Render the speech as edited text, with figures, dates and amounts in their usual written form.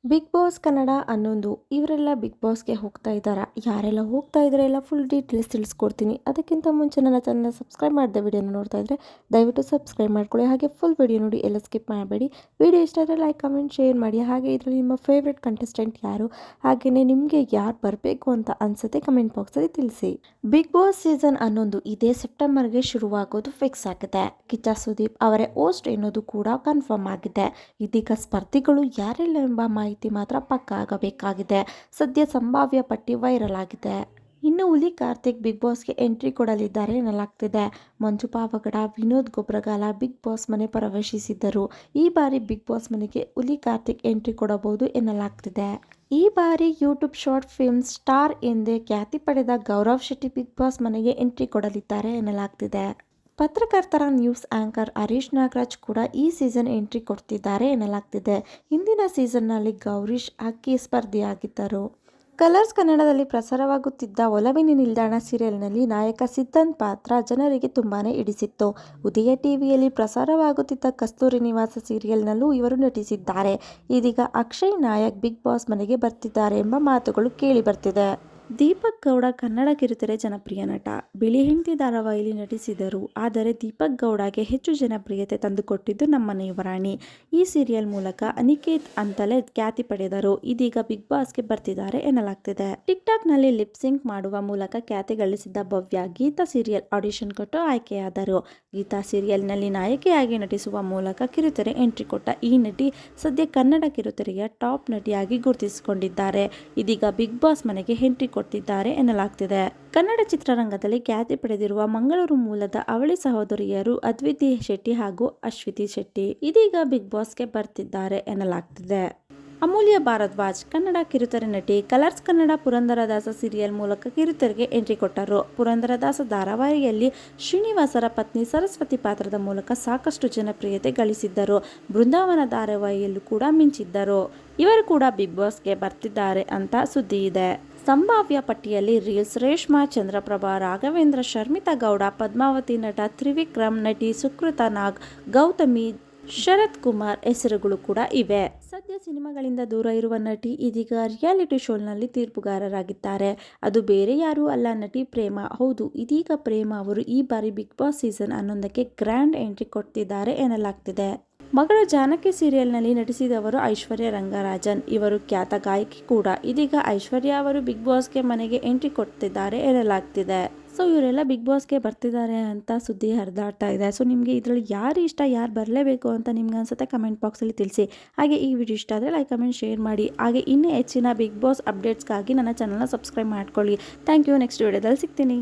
Big boss Kannada ಅನ್ನೊಂದು ಇವರೆಲ್ಲ big ಬಾಸ್ಗೆ ಹೋಗ್ತಾ ಇದ್ದಾರಾ? ಯಾರೆಲ್ಲ ಹೋಗ್ತಾ ಇದ್ದಾರೆ ಎಲ್ಲ ಫುಲ್ ಡೀಟೇಲ್ಸ್ ತಿಳಿಸ್ಕೊಡ್ತೀನಿ. ಅದಕ್ಕಿಂತ ಮುಂಚೆ ನನ್ನ ಚಾನಲ್ನ ಸಬ್ಸ್ಕ್ರೈಬ್ ಮಾಡಿದ ವಿಡಿಯೋನ ನೋಡ್ತಾ ಇದ್ದರೆ ದಯವಿಟ್ಟು ಸಬ್ಸ್ಕ್ರೈಬ್ ಮಾಡ್ಕೊಳ್ಳಿ. ಹಾಗೆ ಫುಲ್ ವಿಡಿಯೋ ನೋಡಿ, ಎಲ್ಲ ಸ್ಕಿಪ್ ಮಾಡಬೇಡಿ. ವಿಡಿಯೋ ಇಷ್ಟ ಆದರೆ ಲೈಕ್, ಕಮೆಂಟ್, ಶೇರ್ ಮಾಡಿ. ಹಾಗೆ ಇದರಲ್ಲಿ ನಿಮ್ಮ ಫೇವ್ರೆಟ್ ಕಂಟೆಸ್ಟೆಂಟ್ ಯಾರು, ಹಾಗೆಯೇ ನಿಮಗೆ ಯಾರು ಬರಬೇಕು ಅಂತ ಅನಿಸುತ್ತೆ ಕಮೆಂಟ್ ಬಾಕ್ಸಲ್ಲಿ ತಿಳಿಸಿ. ಬಿಗ್ ಬಾಸ್ ಸೀಸನ್ ಅನ್ನೊಂದು ಇದೇ ಸೆಪ್ಟೆಂಬರ್ಗೆ ಶುರುವಾಗೋದು ಫಿಕ್ಸ್ ಆಗಿದೆ. ಕಿಚ್ಚ ಸುದೀಪ್ ಅವರೇ ಹೋಸ್ಟ್ ಎನ್ನುವುದು ಕೂಡ ಕನ್ಫರ್ಮ್ ಆಗಿದೆ. ಇದೀಗ ಸ್ಪರ್ಧಿಗಳು ಯಾರೆಲ್ಲ ಎಂಬ ಮಾಹಿತಿ ಮಾತ್ರ ಪಕ್ಕಾ ಆಗಬೇಕಾಗಿದೆ. ಸದ್ಯ ಸಂಭಾವ್ಯ ಪಟ್ಟಿ ವೈರಲ್ ಆಗಿದೆ. ಇನ್ನು ಹುಲಿ ಕಾರ್ತಿಕ್ ಬಿಗ್ ಬಾಸ್ಗೆ ಎಂಟ್ರಿ ಕೊಡಲಿದ್ದಾರೆ ಎನ್ನಲಾಗ್ತಿದೆ. ಮಂಜು ಪಾವಗಡ, ವಿನೋದ್ ಗೊಬ್ರಗಾಲ ಬಿಗ್ ಬಾಸ್ ಮನೆ ಪ್ರವೇಶಿಸಿದ್ದರು. ಈ ಬಾರಿ ಬಿಗ್ ಬಾಸ್ ಮನೆಗೆ ಹುಲಿ ಕಾರ್ತಿಕ್ ಎಂಟ್ರಿ ಕೊಡಬಹುದು ಎನ್ನಲಾಗ್ತಿದೆ. ಈ ಬಾರಿ ಯೂಟ್ಯೂಬ್ ಶಾರ್ಟ್ ಫಿಲ್ಮ್ ಸ್ಟಾರ್ ಎಂದೇ ಖ್ಯಾತಿ ಪಡೆದ ಗೌರವ್ ಶೆಟ್ಟಿ ಬಿಗ್ ಬಾಸ್ ಮನೆಗೆ ಎಂಟ್ರಿ ಕೊಡಲಿದ್ದಾರೆ ಎನ್ನಲಾಗ್ತಿದೆ. ಪತ್ರಕರ್ತರ ನ್ಯೂಸ್ ಆಂಕರ್ ಹರೀಶ್ ನಾಗರಾಜ್ ಕೂಡ ಈ ಸೀಸನ್ ಎಂಟ್ರಿ ಕೊಡ್ತಿದ್ದಾರೆ ಎನ್ನಲಾಗ್ತಿದೆ. ಹಿಂದಿನ ಸೀಸನ್ನಲ್ಲಿ ಗೌರೀಶ್ ಅಕ್ಕಿ ಸ್ಪರ್ಧಿಯಾಗಿದ್ದರು. ಕಲರ್ಸ್ ಕನ್ನಡದಲ್ಲಿ ಪ್ರಸಾರವಾಗುತ್ತಿದ್ದ ಒಲವಿನ ನಿಲ್ದಾಣ ಸೀರಿಯಲ್ನಲ್ಲಿ ನಾಯಕ ಸಿದ್ಧಾಂತ್ ಪಾತ್ರ ಜನರಿಗೆ ತುಂಬಾನೇ ಹಿಡಿಸಿತ್ತು. ಉದಯ ಟಿವಿಯಲ್ಲಿ ಪ್ರಸಾರವಾಗುತ್ತಿದ್ದ ಕಸ್ತೂರಿ ನಿವಾಸ ಸೀರಿಯಲ್ನಲ್ಲೂ ಇವರು ನಟಿಸಿದ್ದಾರೆ. ಇದೀಗ ಅಕ್ಷಯ್ ನಾಯಕ್ ಬಿಗ್ ಬಾಸ್ ಮನೆಗೆ ಬರ್ತಿದ್ದಾರೆ ಎಂಬ ಮಾತುಗಳು ಕೇಳಿ ಬರ್ತಿದೆ. ದೀಪಕ್ ಗೌಡ ಕನ್ನಡ ಕಿರುತೆರೆ ಜನಪ್ರಿಯ ನಟ. ಬಿಳಿ ಹೆಂಡತಿ ಧಾರಾವಾಹಿಯಲ್ಲಿ ನಟಿಸಿದರು. ಆದರೆ ದೀಪಕ್ ಗೌಡಗೆ ಹೆಚ್ಚು ಜನಪ್ರಿಯತೆ ತಂದುಕೊಟ್ಟಿದ್ದು ನಮ್ಮನೆ ಯುವರಾಣಿ. ಈ ಸೀರಿಯಲ್ ಮೂಲಕ ಅನಿಕೇತ್ ಅಂತಲೇ ಖ್ಯಾತಿ ಪಡೆದರು. ಇದೀಗ ಬಿಗ್ ಬಾಸ್ಗೆ ಬರ್ತಿದ್ದಾರೆ ಎನ್ನಲಾಗ್ತಿದೆ. ಟಿಕ್ ಟಾಕ್ನಲ್ಲಿ ಲಿಪ್ ಸಿಂಕ್ ಮಾಡುವ ಮೂಲಕ ಖ್ಯಾತಿ ಗಳಿಸಿದ್ದ ಭವ್ಯ ಗೀತಾ ಸೀರಿಯಲ್ ಆಡಿಷನ್ ಕೊಟ್ಟು ಆಯ್ಕೆಯಾದರು. ಗೀತಾ ಸೀರಿಯಲ್ನಲ್ಲಿ ನಾಯಕಿಯಾಗಿ ನಟಿಸುವ ಮೂಲಕ ಕಿರುತೆರೆ ಎಂಟ್ರಿ ಕೊಟ್ಟ ಈ ನಟಿ ಸದ್ಯ ಕನ್ನಡ ಕಿರುತೆರೆಯ ಟಾಪ್ ನಟಿಯಾಗಿ ಗುರುತಿಸಿಕೊಂಡಿದ್ದಾರೆ. ಇದೀಗ ಬಿಗ್ ಬಾಸ್ ಮನೆಗೆ ಎಂಟ್ರಿ ಕೊಟ್ಟಿದ್ದಾರೆ ಎನ್ನಲಾಗ್ತಿದೆ. ಕನ್ನಡ ಚಿತ್ರರಂಗದಲ್ಲಿ ಖ್ಯಾತಿ ಪಡೆದಿರುವ ಮಂಗಳೂರು ಮೂಲದ ಅವಳಿ ಸಹೋದರಿಯರು ಅದ್ವಿತಿ ಶೆಟ್ಟಿ ಹಾಗೂ ಅಶ್ವಿತಿ ಶೆಟ್ಟಿ ಇದೀಗ ಬಿಗ್ ಬಾಸ್ಗೆ ಬರ್ತಿದ್ದಾರೆ ಎನ್ನಲಾಗ್ತಿದೆ. ಅಮೂಲ್ಯ ಭಾರದ್ವಾಜ್ ಕನ್ನಡ ಕಿರುತೆರೆ ನಟಿ. ಕಲರ್ಸ್ ಕನ್ನಡ ಪುರಂದರದಾಸ ಸೀರಿಯಲ್ ಮೂಲಕ ಕಿರುತೆರೆಗೆ ಎಂಟ್ರಿ ಕೊಟ್ಟರು. ಪುರಂದರದಾಸ ಧಾರಾವಾಹಿಯಲ್ಲಿ ಶ್ರೀನಿವಾಸರ ಪತ್ನಿ ಸರಸ್ವತಿ ಪಾತ್ರದ ಮೂಲಕ ಸಾಕಷ್ಟು ಜನಪ್ರಿಯತೆ ಗಳಿಸಿದ್ದರು. ಬೃಂದಾವನ ಧಾರಾವಾಹಿಯಲ್ಲೂ ಕೂಡ ಮಿಂಚಿದ್ದರು. ಇವರು ಕೂಡ ಬಿಗ್ ಬಾಸ್ಗೆ ಬರ್ತಿದ್ದಾರೆ ಅಂತ ಸುದ್ದಿ ಇದೆ. ಸಂಭಾವ್ಯ ಪಟ್ಟಿಯಲ್ಲಿ ರೀಲ್ಸ್ ರೇಷ್ಮಾ, ಚಂದ್ರಪ್ರಭಾ, ರಾಘವೇಂದ್ರ, ಶರ್ಮಿತಾ ಗೌಡ, ಪದ್ಮಾವತಿ, ನಟ ತ್ರಿವಿಕ್ರಮ್, ನಟಿ ಸುಕೃತ ನಾಗ್, ಗೌತಮಿ, ಶರತ್ ಕುಮಾರ್ ಹೆಸರುಗಳು ಕೂಡ ಇವೆ. ಸದ್ಯ ಸಿನಿಮಾಗಳಿಂದ ದೂರ ಇರುವ ನಟಿ ಇದೀಗ ರಿಯಾಲಿಟಿ ಶೋನಲ್ಲಿ ತೀರ್ಪುಗಾರರಾಗಿದ್ದಾರೆ. ಅದು ಬೇರೆ ಯಾರೂ ಅಲ್ಲ, ನಟಿ ಪ್ರೇಮಾ. ಹೌದು, ಇದೀಗ ಪ್ರೇಮಾ ಅವರು ಈ ಬಾರಿ ಬಿಗ್ ಬಾಸ್ ಸೀಸನ್ 11ಕ್ಕೆ ಗ್ರ್ಯಾಂಡ್ ಎಂಟ್ರಿ ಕೊಡ್ತಿದ್ದಾರೆ ಎನ್ನಲಾಗ್ತಿದೆ. ಮಗಳು ಜಾನಕಿ ಸೀರಿಯಲ್ನಲ್ಲಿ ನಟಿಸಿದವರು ಐಶ್ವರ್ಯ ರಂಗರಾಜನ್. ಇವರು ಖ್ಯಾತ ಗಾಯಕಿ ಕೂಡ. ಇದೀಗ ಐಶ್ವರ್ಯ ಅವರು ಬಿಗ್ ಬಾಸ್ಗೆ ಮನೆಗೆ ಎಂಟ್ರಿ ಕೊಡ್ತಿದ್ದಾರೆ ಎನ್ನಲಾಗ್ತಿದೆ. ಸೊ ಇವರೆಲ್ಲ ಬಿಗ್ ಬಾಸ್ಗೆ ಬರ್ತಿದ್ದಾರೆ ಅಂತ ಸುದ್ದಿ ಹರಿದಾಡ್ತಾ ಇದೆ. ಸೊ ನಿಮಗೆ ಇದರಲ್ಲಿ ಯಾರು ಇಷ್ಟ, ಯಾರು ಬರಲೇಬೇಕು ಅಂತ ನಿಮ್ಗೆ ಅನ್ಸುತ್ತೆ ಕಮೆಂಟ್ ಬಾಕ್ಸಲ್ಲಿ ತಿಳಿಸಿ. ಹಾಗೆ ಈ ವಿಡಿಯೋ ಇಷ್ಟ ಆದರೆ ಲೈಕ್, ಕಮೆಂಟ್, ಶೇರ್ ಮಾಡಿ. ಹಾಗೆ ಇನ್ನೂ ಹೆಚ್ಚಿನ ಬಿಗ್ ಬಾಸ್ ಅಪ್ಡೇಟ್ಸ್ಗಾಗಿ ನನ್ನ ಚಾನಲ್ನ ಸಬ್ಸ್ಕ್ರೈಬ್ ಮಾಡ್ಕೊಳ್ಳಿ. Thank you. ನೆಕ್ಸ್ಟ್ ವಿಡಿಯೋದಲ್ಲಿ ಸಿಗ್ತೀನಿ.